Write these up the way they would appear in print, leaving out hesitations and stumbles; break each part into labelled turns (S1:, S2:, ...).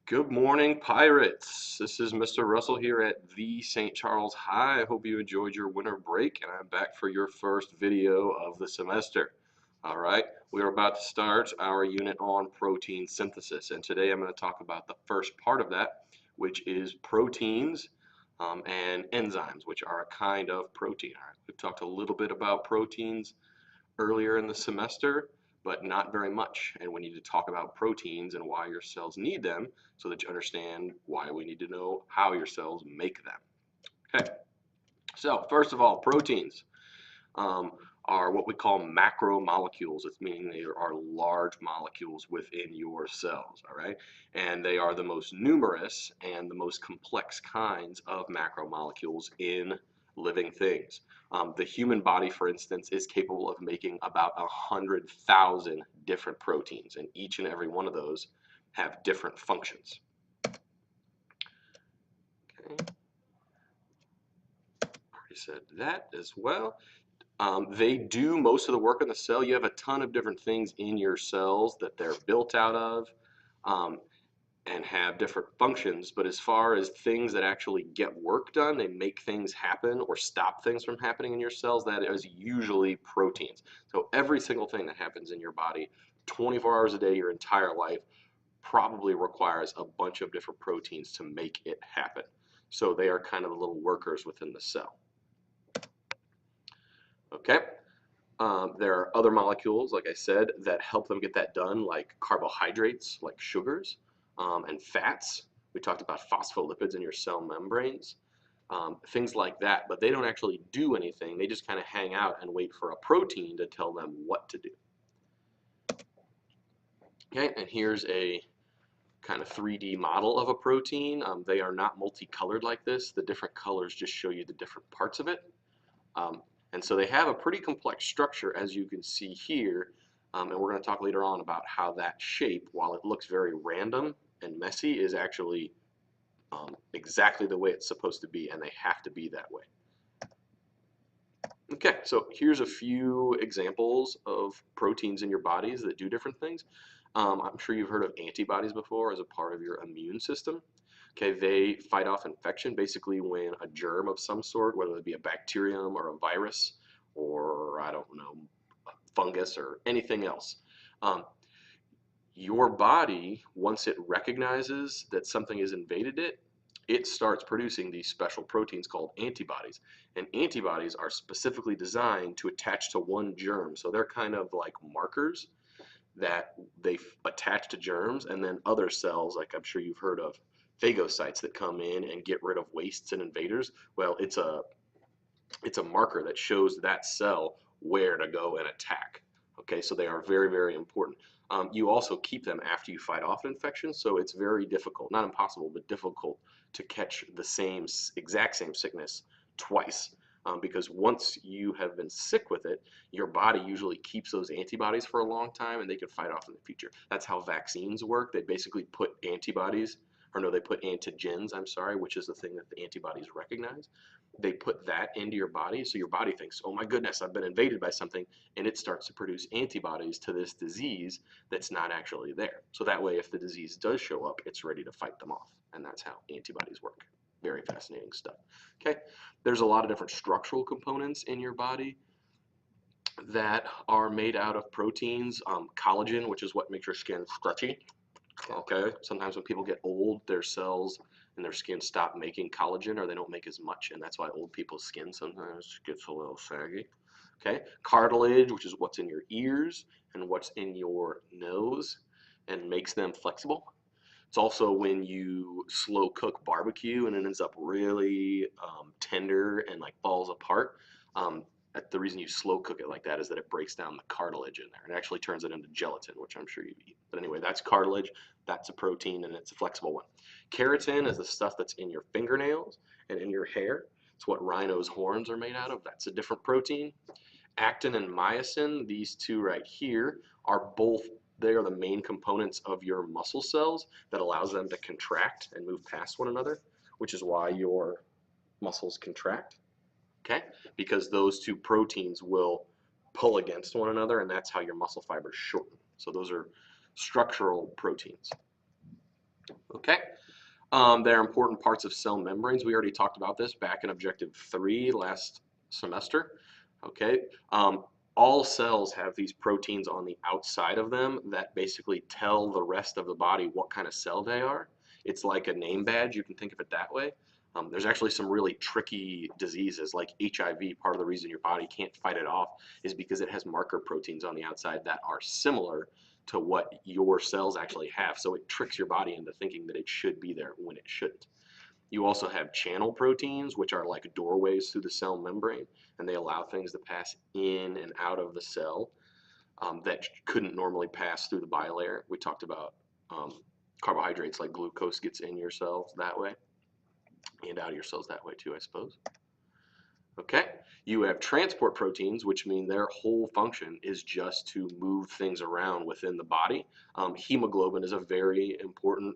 S1: Good morning, pirates. This is Mr. Russell here at the St. Charles High. I hope you enjoyed your winter break, and I'm back for your first video of the semester. All right, we are about to start our unit on protein synthesis, and today I'm going to talk about the first part of that, which is proteins and enzymes, which are a kind of protein. All right, we've talked a little bit about proteins earlier in the semester, but not very much. And we need to talk about proteins and why your cells need them so that you understand why we need to know how your cells make them. Okay, so first of all, proteins um, are what we call macromolecules. It's meaning they are large molecules within your cells, all right? And they are the most numerous and the most complex kinds of macromolecules in living things. The human body, for instance, is capable of making about 100,000 different proteins, and each and every one of those have different functions. Okay, already said that as well. They do most of the work in the cell. You have a ton of different things in your cells that they're built out of and have different functions. But as far as things that actually get work done, they make things happen or stop things from happening in your cells, that is usually proteins. So every single thing that happens in your body 24 hours a day, your entire life, probably requires a bunch of different proteins to make it happen. So they are kind of the little workers within the cell. Okay. There are other molecules, like I said, that help them get that done, like carbohydrates, like sugars, and fats. We talked about phospholipids in your cell membranes, things like that, but they don't actually do anything. They just kind of hang out and wait for a protein to tell them what to do. Okay, and here's a kind of 3D model of a protein. They are not multicolored like this. The different colors just show you the different parts of it. And so they have a pretty complex structure, as you can see here, and we're going to talk later on about how that shape, while it looks very random and messy, is actually exactly the way it's supposed to be, and they have to be that way. Okay, so here's a few examples of proteins in your bodies that do different things. I'm sure you've heard of antibodies before as a part of your immune system. Okay, they fight off infection basically when a germ of some sort, whether it be a bacterium or a virus or, I don't know, a fungus or anything else. Your body, once it recognizes that something has invaded it, it starts producing these special proteins called antibodies. And antibodies are specifically designed to attach to one germ. So they're kind of like markers that they attach to germs, and then other cells, like I'm sure you've heard of, phagocytes that come in and get rid of wastes and invaders. Well, it's a marker that shows that cell where to go and attack. Okay, so they are very, very important. You also keep them after you fight off an infection, so it's very difficult, not impossible, but difficult to catch the exact same sickness twice. Because once you have been sick with it, your body usually keeps those antibodies for a long time and they can fight off in the future. That's how vaccines work. They basically put antibodies, or no, they put antigens, I'm sorry, which is the thing that the antibodies recognize. They put that into your body, so your body thinks, oh my goodness, I've been invaded by something, and it starts to produce antibodies to this disease that's not actually there. So that way, if the disease does show up, it's ready to fight them off, and that's how antibodies work. Very fascinating stuff. Okay, there's a lot of different structural components in your body that are made out of proteins. Collagen, which is what makes your skin stretchy. Okay, sometimes when people get old, their cells and their skin stop making collagen, or they don't make as much, and that's why old people's skin sometimes gets a little saggy. Okay, cartilage, which is what's in your ears and what's in your nose and makes them flexible. It's also when you slow cook barbecue and it ends up really tender and like falls apart. The reason you slow cook it like that is that it breaks down the cartilage in there and actually turns it into gelatin, which I'm sure you eat. But anyway, that's cartilage, that's a protein, and it's a flexible one. Keratin is the stuff that's in your fingernails and in your hair. It's what rhinos' horns are made out of. That's a different protein. Actin and myosin, these two right here, they are the main components of your muscle cells that allows them to contract and move past one another, which is why your muscles contract. Okay, because those two proteins will pull against one another, and that's how your muscle fibers shorten. So those are structural proteins. Okay. They're important parts of cell membranes. We already talked about this back in Objective 3 last semester. Okay. All cells have these proteins on the outside of them that basically tell the rest of the body what kind of cell they are. It's like a name badge. You can think of it that way. There's actually some really tricky diseases like HIV. Part of the reason your body can't fight it off is because it has marker proteins on the outside that are similar to what your cells actually have. So it tricks your body into thinking that it should be there when it shouldn't. You also have channel proteins, which are like doorways through the cell membrane, and they allow things to pass in and out of the cell that couldn't normally pass through the bilayer. We talked about carbohydrates like glucose gets in your cells that way and out of your cells that way too, I suppose. Okay, you have transport proteins, which mean their whole function is just to move things around within the body. Hemoglobin is a very important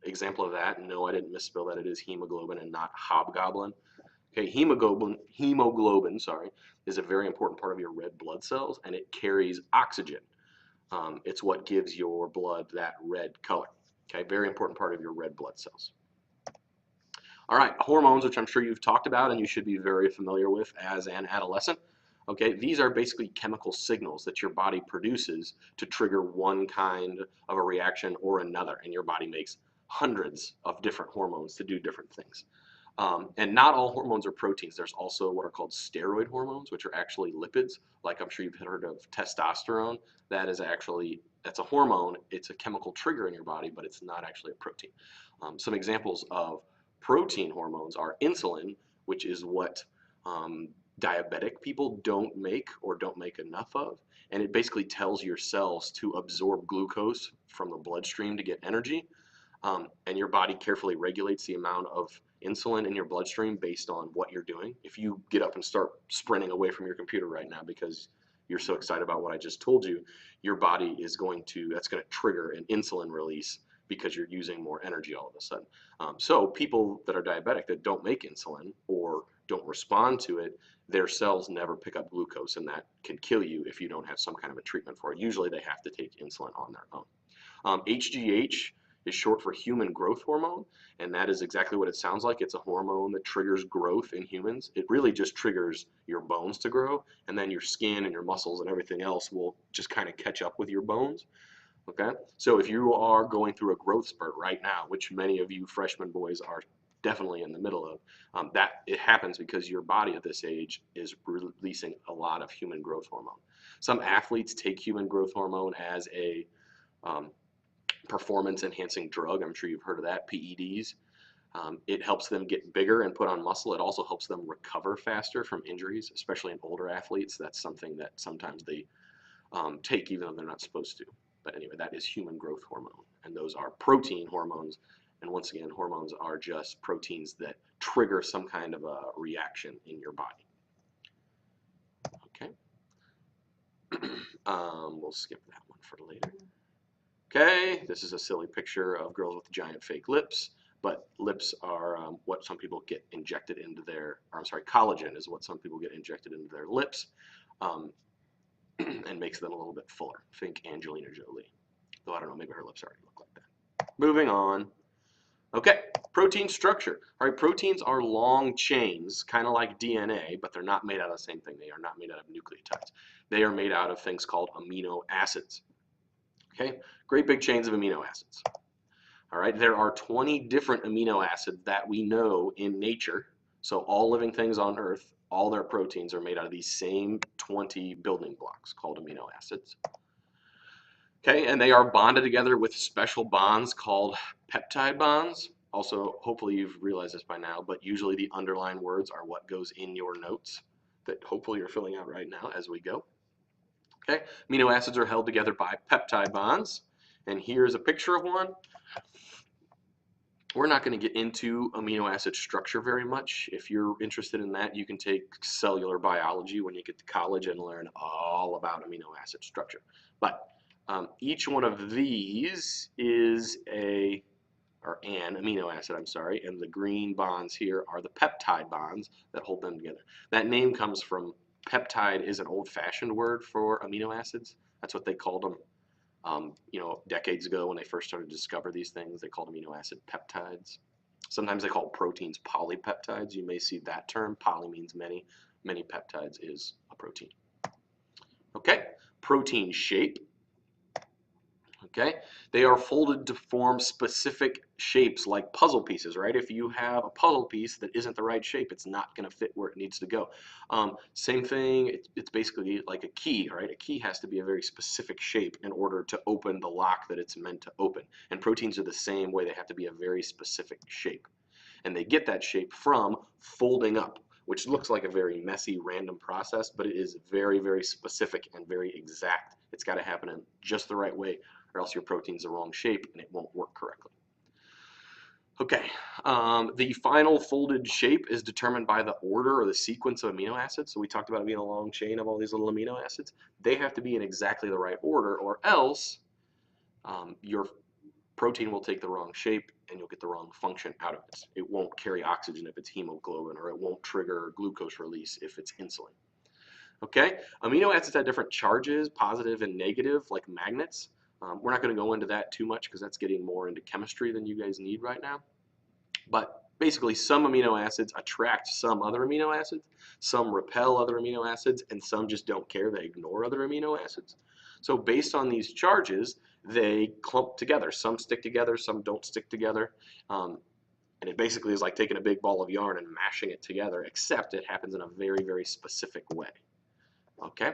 S1: example of that. No, I didn't misspell that. It is hemoglobin and not hobgoblin. Okay, hemoglobin, sorry, is a very important part of your red blood cells, and it carries oxygen. It's what gives your blood that red color. Okay, very important part of your red blood cells. All right, hormones, which I'm sure you've talked about and you should be very familiar with as an adolescent. Okay, these are basically chemical signals that your body produces to trigger one kind of a reaction or another, and your body makes hundreds of different hormones to do different things. And not all hormones are proteins. There's also what are called steroid hormones, which are actually lipids. Like I'm sure you've heard of testosterone. That's a hormone. It's a chemical trigger in your body, but it's not actually a protein. Some examples of protein hormones are insulin, which is what diabetic people don't make or don't make enough of. And it basically tells your cells to absorb glucose from the bloodstream to get energy. And your body carefully regulates the amount of insulin in your bloodstream based on what you're doing. If you get up and start sprinting away from your computer right now because you're so excited about what I just told you, your body is that's going to trigger an insulin release because you're using more energy all of a sudden. So people that are diabetic that don't make insulin or don't respond to it, their cells never pick up glucose, and that can kill you if you don't have some kind of a treatment for it. Usually they have to take insulin on their own. HGH is short for human growth hormone, and that is exactly what it sounds like. It's a hormone that triggers growth in humans. It really just triggers your bones to grow, and then your skin and your muscles and everything else will just kind of catch up with your bones. Okay, so if you are going through a growth spurt right now, which many of you freshman boys are definitely in the middle of, that it happens because your body at this age is releasing a lot of human growth hormone. Some athletes take human growth hormone as a performance enhancing drug. I'm sure you've heard of that, PEDs. It helps them get bigger and put on muscle. It also helps them recover faster from injuries, especially in older athletes. That's something that sometimes they take even though they're not supposed to. But anyway, that is human growth hormone, and those are protein hormones. And once again, hormones are just proteins that trigger some kind of a reaction in your body. Okay. We'll skip that one for later. Okay, this is a silly picture of girls with giant fake lips, but lips are what some people get injected into collagen is what some people get injected into their lips. And makes them a little bit fuller. Think Angelina Jolie. Though I don't know, maybe her lips already look like that. Moving on. Okay, protein structure. All right, proteins are long chains, kind of like DNA, but they're not made out of the same thing. They are not made out of nucleotides. They are made out of things called amino acids. Okay, great big chains of amino acids. All right, there are 20 different amino acids that we know in nature. So all living things on Earth, all their proteins are made out of these same 20 building blocks called amino acids. Okay, and they are bonded together with special bonds called peptide bonds. Also, hopefully you've realized this by now, but usually the underlined words are what goes in your notes that hopefully you're filling out right now as we go. Okay, amino acids are held together by peptide bonds, and here's a picture of one. We're not going to get into amino acid structure very much. If you're interested in that, you can take cellular biology when you get to college and learn all about amino acid structure. But each one of these is an amino acid, and the green bonds here are the peptide bonds that hold them together. That name comes from peptide is an old-fashioned word for amino acids. That's what they called them Decades ago when they first started to discover these things, they called amino acid peptides. Sometimes they call proteins polypeptides. You may see that term. Poly means many. Many peptides is a protein. Okay, protein shape. Okay, they are folded to form specific shapes like puzzle pieces, right? If you have a puzzle piece that isn't the right shape, it's not going to fit where it needs to go. Same thing, it's basically like a key, right? A key has to be a very specific shape in order to open the lock that it's meant to open. And proteins are the same way, they have to be a very specific shape. And they get that shape from folding up, which looks like a very messy, random process, but it is very, very specific and very exact. It's got to happen in just the right way, or else your protein's the wrong shape and it won't work correctly. Okay, the final folded shape is determined by the order or the sequence of amino acids. So we talked about it being a long chain of all these little amino acids. They have to be in exactly the right order, or else your protein will take the wrong shape and you'll get the wrong function out of it. It won't carry oxygen if it's hemoglobin, or it won't trigger glucose release if it's insulin. Okay, amino acids have different charges, positive and negative, like magnets. We're not going to go into that too much because that's getting more into chemistry than you guys need right now. But basically, some amino acids attract some other amino acids, some repel other amino acids, and some just don't care. They ignore other amino acids. So based on these charges, they clump together. Some stick together, some don't stick together. And it basically is like taking a big ball of yarn and mashing it together, except it happens in a very, very specific way. Okay?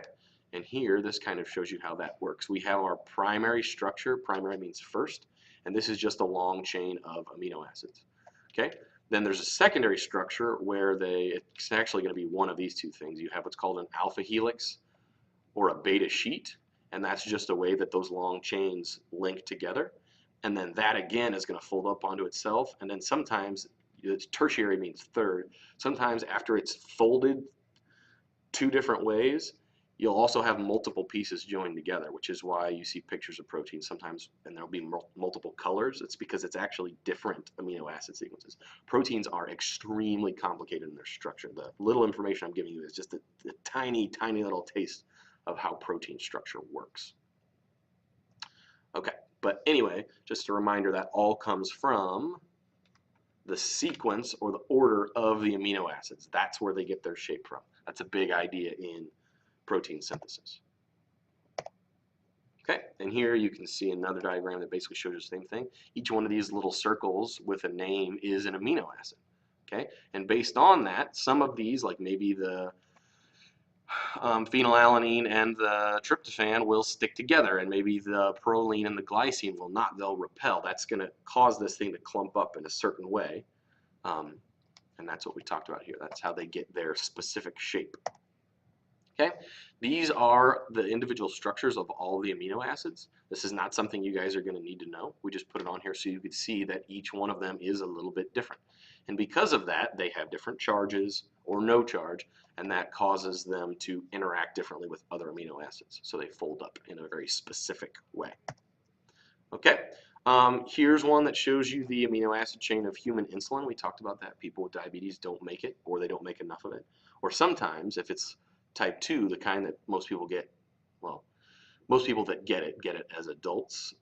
S1: And here, this kind of shows you how that works. We have our primary structure. Primary means first. And this is just a long chain of amino acids. Okay? Then there's a secondary structure where it's actually going to be one of these two things. You have what's called an alpha helix or a beta sheet. And that's just a way that those long chains link together. And then that again is going to fold up onto itself. And then sometimes, tertiary means third. Sometimes after it's folded two different ways, you'll also have multiple pieces joined together, which is why you see pictures of proteins sometimes and there'll be multiple colors. It's because it's actually different amino acid sequences. Proteins are extremely complicated in their structure. The little information I'm giving you is just a tiny, tiny little taste of how protein structure works. Okay, but anyway, just a reminder that all comes from the sequence or the order of the amino acids. That's where they get their shape from. That's a big idea in protein synthesis. Okay, and here you can see another diagram that basically shows the same thing. Each one of these little circles with a name is an amino acid. Okay, and based on that, some of these, like maybe the phenylalanine and the tryptophan, will stick together, and maybe the proline and the glycine will not. They'll repel. That's going to cause this thing to clump up in a certain way, and that's what we talked about here. That's how they get their specific shape. Okay, these are the individual structures of all the amino acids. This is not something you guys are going to need to know. We just put it on here so you could see that each one of them is a little bit different. And because of that, they have different charges or no charge, and that causes them to interact differently with other amino acids. So they fold up in a very specific way. Okay, here's one that shows you the amino acid chain of human insulin. We talked about that. People with diabetes don't make it, or they don't make enough of it. Or sometimes, if it's type 2, the kind that most people get, well, most people that get it as adults.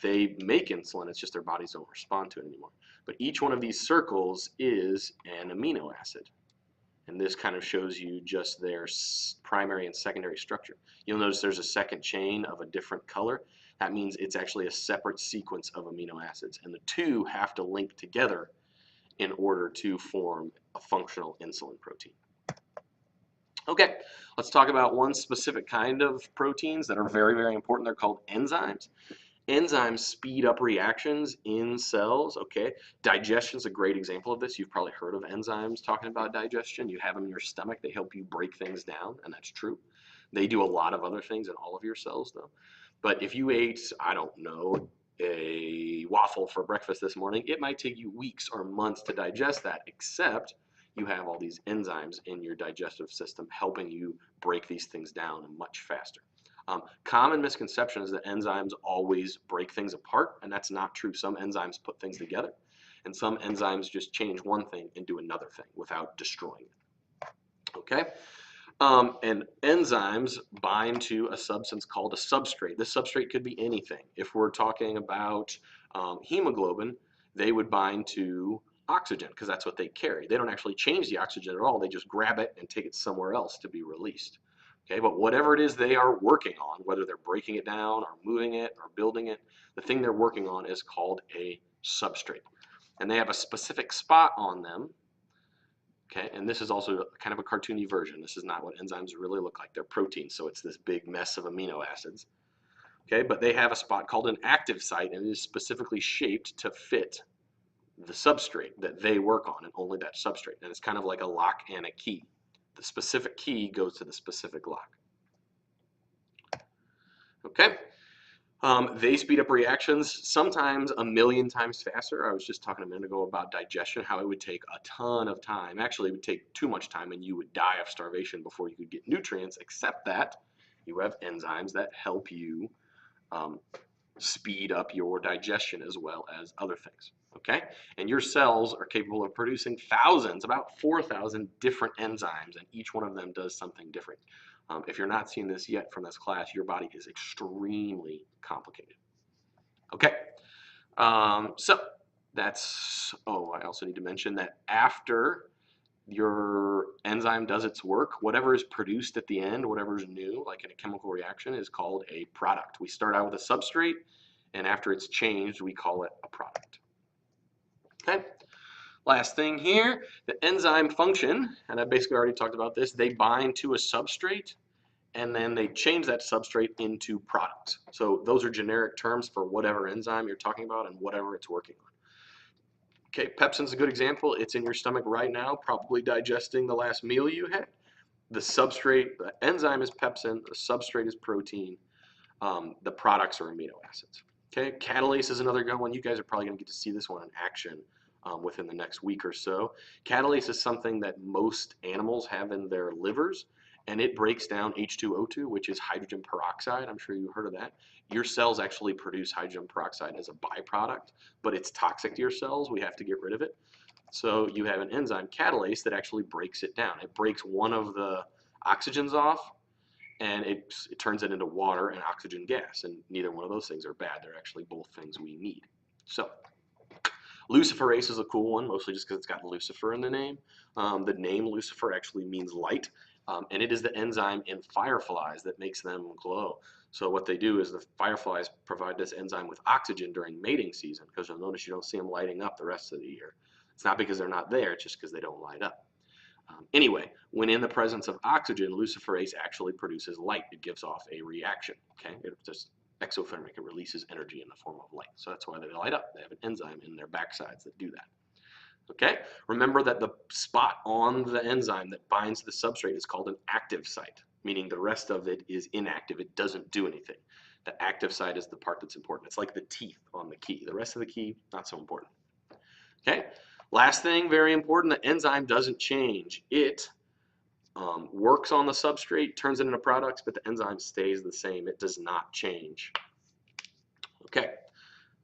S1: They make insulin, it's just their bodies don't respond to it anymore. But each one of these circles is an amino acid. And this kind of shows you just their primary and secondary structure. You'll notice there's a second chain of a different color. That means it's actually a separate sequence of amino acids. And the two have to link together in order to form a functional insulin protein. Okay, let's talk about one specific kind of proteins that are very, very important. They're called enzymes. Enzymes speed up reactions in cells, okay? Digestion is a great example of this. You've probably heard of enzymes talking about digestion. You have them in your stomach. They help you break things down, and that's true. They do a lot of other things in all of your cells, though. But if you ate, I don't know, a waffle for breakfast this morning, it might take you weeks or months to digest that, except you have all these enzymes in your digestive system helping you break these things down much faster. Common misconception is that enzymes always break things apart, and that's not true. Some enzymes put things together, and some enzymes just change one thing and do another thing without destroying it. Okay? And enzymes bind to a substance called a substrate. This substrate could be anything. If we're talking about hemoglobin, they would bind to oxygen because that's what they carry. They don't actually change the oxygen at all. They just grab it and take it somewhere else to be released. Okay, but whatever it is they are working on, whether they're breaking it down or moving it or building it, the thing they're working on is called a substrate. And they have a specific spot on them. Okay, and this is also kind of a cartoony version. This is not what enzymes really look like. They're proteins, so it's this big mess of amino acids. Okay, but they have a spot called an active site, and it is specifically shaped to fit the substrate that they work on, and only that substrate. And it's kind of like a lock and a key. The specific key goes to the specific lock. Okay. They speed up reactions sometimes a million times faster. I was just talking a minute ago about digestion, how it would take a ton of time. Actually, it would take too much time and you would die of starvation before you could get nutrients, except that you have enzymes that help you speed up your digestion as well as other things. Okay? And your cells are capable of producing thousands, about 4,000 different enzymes, and each one of them does something different. If you're not seeing this yet from this class, your body is extremely complicated. Okay, so that's, oh, I also need to mention that after your enzyme does its work, whatever is produced at the end, whatever is new, like in a chemical reaction, is called a product. We start out with a substrate, and after it's changed, we call it a product. Okay. Last thing here, the enzyme function, and I basically already talked about this, they bind to a substrate and then they change that substrate into products. So those are generic terms for whatever enzyme you're talking about and whatever it's working on. Okay, pepsin's a good example. It's in your stomach right now, probably digesting the last meal you had. The substrate, the enzyme is pepsin, the substrate is protein, the products are amino acids. Okay, catalase is another good one. You guys are probably going to get to see this one in action within the next week or so. Catalase is something that most animals have in their livers, and it breaks down H2O2, which is hydrogen peroxide. I'm sure you've heard of that. Your cells actually produce hydrogen peroxide as a byproduct, but it's toxic to your cells. We have to get rid of it. So you have an enzyme, catalase, that actually breaks it down. It breaks one of the oxygens off, and it turns it into water and oxygen gas, and neither one of those things are bad. They're actually both things we need. So luciferase is a cool one, mostly just because it's got Lucifer in the name. The name Lucifer actually means light, and it is the enzyme in fireflies that makes them glow. So what they do is the fireflies provide this enzyme with oxygen during mating season, because you'll notice you don't see them lighting up the rest of the year. It's not because they're not there, it's just because they don't light up. Anyway, when in the presence of oxygen, luciferase actually produces light. It gives off a reaction. Okay, it just exothermic. It releases energy in the form of light. So that's why they light up. They have an enzyme in their backsides that do that. Okay, remember that the spot on the enzyme that binds the substrate is called an active site, meaning the rest of it is inactive. It doesn't do anything. The active site is the part that's important. It's like the teeth on the key. The rest of the key, not so important. Okay, last thing, very important, the enzyme doesn't change. It works on the substrate, turns it into products, but the enzyme stays the same. It does not change. Okay,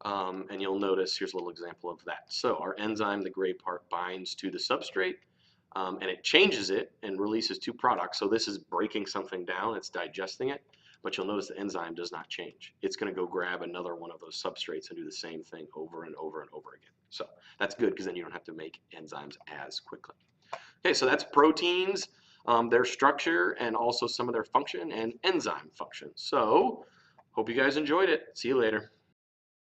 S1: and you'll notice, here's a little example of that. So our enzyme, the gray part, binds to the substrate, and it changes it and releases two products. So this is breaking something down, it's digesting it, but you'll notice the enzyme does not change. It's going to go grab another one of those substrates and do the same thing over and over and over again. So that's good because then you don't have to make enzymes as quickly. Okay, so that's proteins, their structure, and also some of their function and enzyme function. So hope you guys enjoyed it. See you later.